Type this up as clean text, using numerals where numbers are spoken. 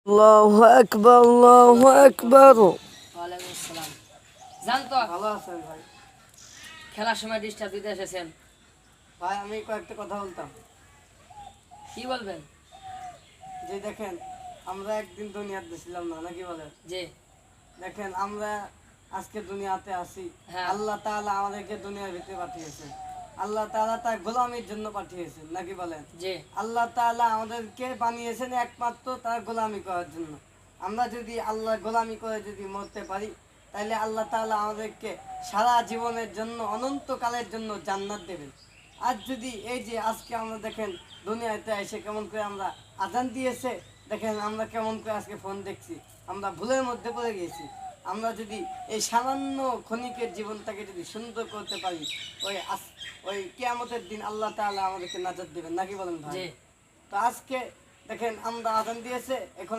আল্লাহু আকবার আল্লাহু আকবার। ওয়ালাইকুম আসসালাম। জান তো ভালো আছেন ভাই? খেলার সময় ডিস্টার্ব দিতে এসেছেন, ভাই আমি কয়েকটা কথা বলতাম। কি বলবেন? যে দেখেন, আমরা একদিন দুনিয়াতে ছিলাম না, নাকি বলেন? যে দেখেন আমরা আজকে দুনিয়াতে আছি, হ্যাঁ। আল্লাহ তাআলা আমাদেরকে দুনিয়ার ভিতরে পাঠিয়েছেন। আল্লাহ তাআলা তার গোলামির জন্য পাঠিয়েছেন, নাকি বলেন? যে আল্লাহ তাআলা আমাদেরকে বানিয়েছেন একমাত্র তার গোলামি করার জন্য। আমরা যদি আল্লাহর গোলামি করে যদি মরতে পারি, তাহলে আল্লাহ তাআলা আমাদেরকে সারা জীবনের জন্য অনন্তকালের জন্য জান্নাত দেবেন। আর যদি এই যে আজকে আমরা দেখেন দুনিয়াতে এসে কেমন করে আমরা আজান দিয়েছে, দেখেন আমরা কেমন করে আজকে ফোন দেখছি, আমরা ভুলের মধ্যে পড়ে গেছি। আমরা যদি এই সামান্য ক্ষণিকের জীবনটাকে যদি সুন্দর করতে পারি, ওই কিয়ামতের দিন আল্লাহ তাআলা আমাদেরকে নাজাত দেবেন, নাকি বলেন ভাই? যে তো আজকে দেখেন আমরা আজান দিয়েছে, এখন